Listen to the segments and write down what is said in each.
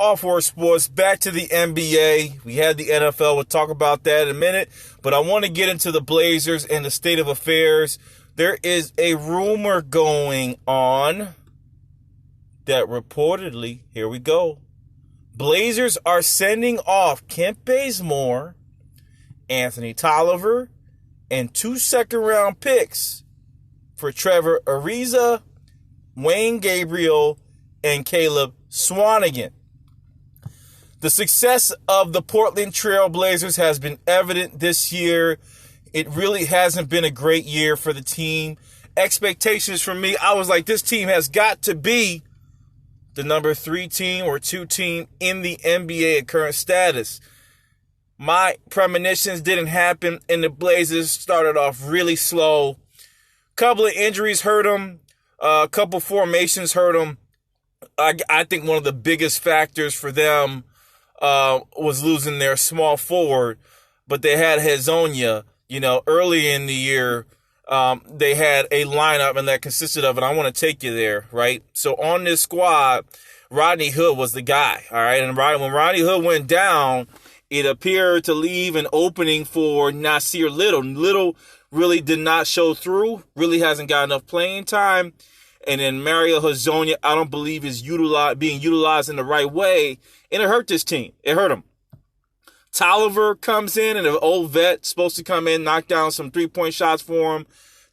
All four sports, back to the NBA. We had the NFL. We'll talk about that in a minute. But I want to get into the Blazers and the state of affairs. There is a rumor going on that reportedly, here we go, Blazers are sending off Kent Bazemore, Anthony Tolliver, and 2 second-round picks for Trevor Ariza, Wayne Gabriel, and Caleb Swanigan. The success of the Portland Trail Blazers has been evident this year. It really hasn't been a great year for the team. Expectations from me, I was like, this team has got to be the number 3 team or 2 team in the NBA at current status. My premonitions didn't happen, and the Blazers started off really slow. Couple of injuries hurt them. A couple formations hurt them. I think one of the biggest factors for them was losing their small forward, but they had Hezonja. Early in the year, they had a lineup, and that consisted of, and I want to take you there, right? So on this squad, Rodney Hood was the guy, all right? And when Rodney Hood went down, it appeared to leave an opening for Nasir Little. Little really did not show through, really hasn't got enough playing time. And then Mario Hezonja, I don't believe is being utilized in the right way, and it hurt this team. It hurt them. Tolliver comes in, and an old vet supposed to come in, knock down some three-point shots for him.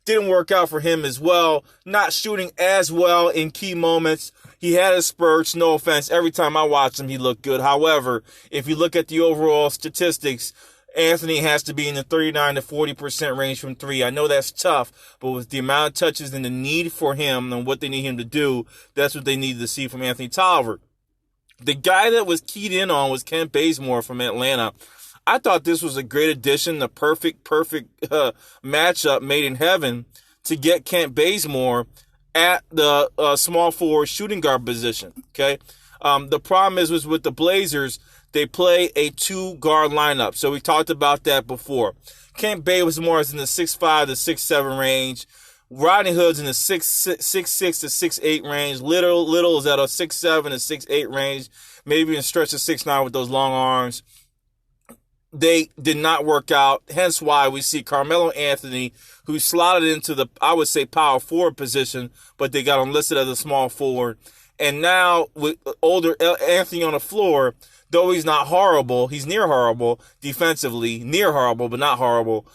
Didn't work out for him as well. Not shooting as well in key moments. He had his spurts, no offense. Every time I watched him, he looked good. However, if you look at the overall statistics, Anthony has to be in the 39 to 40% range from 3. I know that's tough, but with the amount of touches and the need for him and what they need him to do, that's what they needed to see from Anthony Tolliver. The guy that was keyed in on was Kent Bazemore from Atlanta. I thought this was a great addition, the perfect matchup made in heaven to get Kent Bazemore at the small forward shooting guard position. Okay, the problem was with the Blazers, they play a 2-guard lineup. So we talked about that before. Kent Bazemore is in the 6'5" to 6'7" range. Rodney Hood's in the 6'6" to 6'8" range. Little is at a 6'7" to 6'8" range. Maybe in stretch of 6'9" with those long arms. They did not work out. Hence why we see Carmelo Anthony, who slotted into the, I would say, power forward position, but they got him listed as a small forward. And now with older Anthony on the floor, though he's not horrible, he's near horrible defensively, near horrible, but not horrible.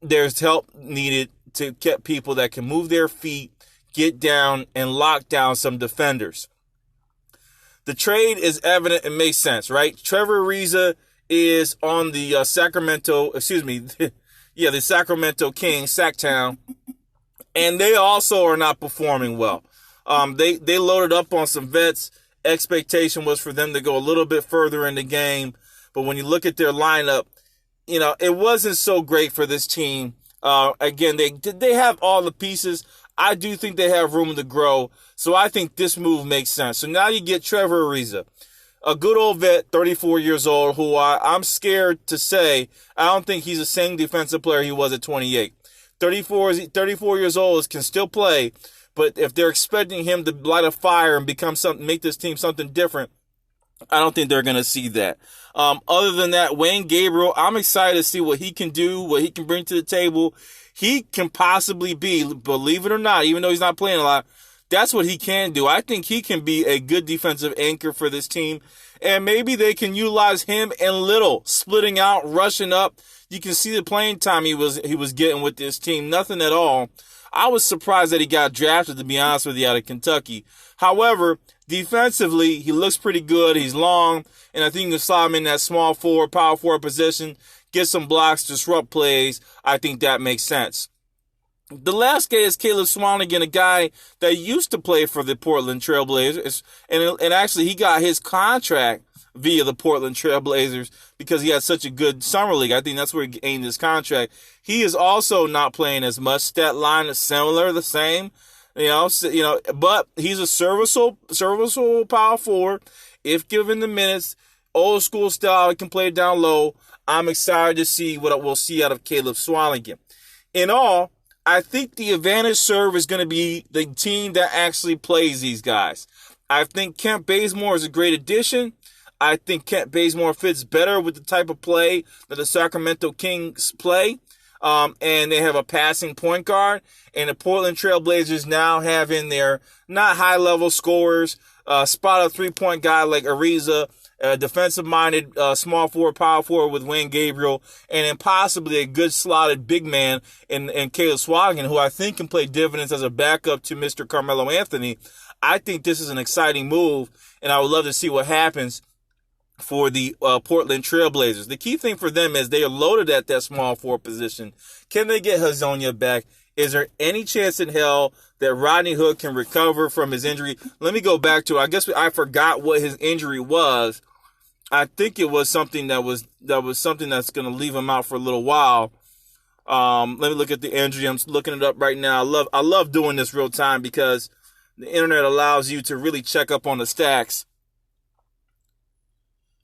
There's help needed to get people that can move their feet, get down, and lock down some defenders. The trade is evident and makes sense, right? Trevor Ariza is on the the Sacramento Kings, Sacktown, and they also are not performing well. They loaded up on some vets. Expectation was for them to go a little bit further in the game, but when you look at their lineup, it wasn't so great for this team. Again, they have all the pieces. I do think they have room to grow, so I think this move makes sense. So now you get Trevor Ariza, a good old vet, 34 years old, who I'm scared to say I don't think he's the same defensive player he was at 28. 34 years old, can still play, but if they're expecting him to light a fire and make this team something different, I don't think they're going to see that. Other than that, Wayne Gabriel, I'm excited to see what he can do, what he can bring to the table. He can possibly be, believe it or not, even though he's not playing a lot, that's what he can do. I think he can be a good defensive anchor for this team. And maybe they can utilize him and Little splitting out, rushing up. You can see the playing time he was getting with this team. Nothing at all. I was surprised that he got drafted, to be honest with you, out of Kentucky. However, defensively, he looks pretty good. He's long, and I think you can slot him in that small forward, power forward position, get some blocks, disrupt plays. I think that makes sense. The last guy is Caleb Swanigan, a guy that used to play for the Portland Trail Blazers, and actually he got his contract via the Portland Trail Blazers because he had such a good summer league. I think that's where he gained his contract. He is also not playing as much. Stat line is similar, the same, but he's a serviceable power forward. If given the minutes, old school style, he can play down low. I'm excited to see what we'll see out of Caleb Swanigan. In all, I think the advantage serve is going to be the team that actually plays these guys. I think Kent Bazemore is a great addition. I think Kent Bazemore fits better with the type of play that the Sacramento Kings play. And they have a passing point guard. And the Portland Trailblazers now have in their not high-level scorers, spot a three-point guy like Ariza, defensive-minded small forward, power forward with Wayne Gabriel, and then possibly a good slotted big man in Kayla Swanigan, who I think can play dividends as a backup to Mr. Carmelo Anthony. I think this is an exciting move, and I would love to see what happens for the Portland Trailblazers. The key thing for them is they are loaded at that small forward position. Can they get Hezonja back? Is there any chance in hell that Rodney Hood can recover from his injury? Let me go back to it. I guess I forgot what his injury was. I think it was something that was something that's going to leave him out for a little while. Let me look at the injury. I'm looking it up right now. I love doing this real time because the internet allows you to really check up on the stacks.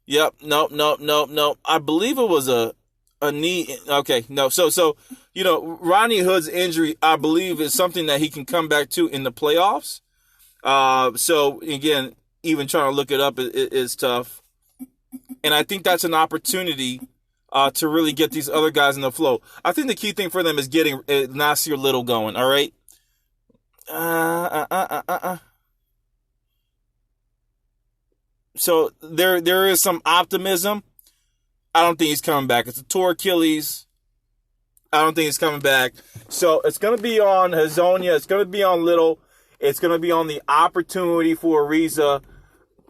Yep. Nope. I believe it was a knee. Okay. No. So, Rodney Hood's injury, I believe, is something that he can come back to in the playoffs. So again, even trying to look it up is tough. And I think that's an opportunity, to really get these other guys in the flow. I think the key thing for them is getting Nasir Little going. All right. So there is some optimism. I don't think he's coming back. It's a torn Achilles. I don't think he's coming back. So it's going to be on Hezonja. It's going to be on Little. It's going to be on the opportunity for Ariza.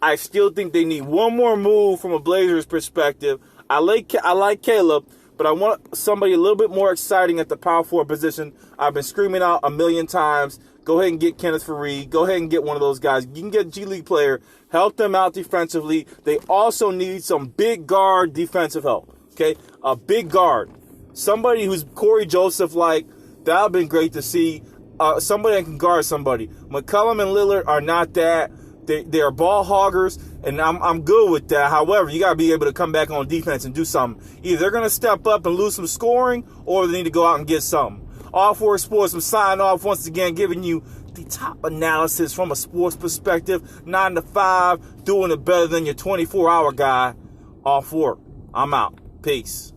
I still think they need one more move from a Blazers perspective. I like Kayla, but I want somebody a little bit more exciting at the power forward position. I've been screaming out a million times. Go ahead and get Kenneth Faried. Go ahead and get one of those guys. You can get a G League player. Help them out defensively. They also need some big guard defensive help. Okay? A big guard. Somebody who's Corey Joseph-like. That would have been great to see. Somebody that can guard somebody. McCollum and Lillard are not that. They are ball hoggers, and I'm good with that. However, you got to be able to come back on defense and do something. Either they're going to step up and lose some scoring, or they need to go out and get something. All for Sports, I'm signing off once again, giving you the top analysis from a sports perspective. 9 to 5, doing it better than your 24-hour guy. All for. I'm out. Peace.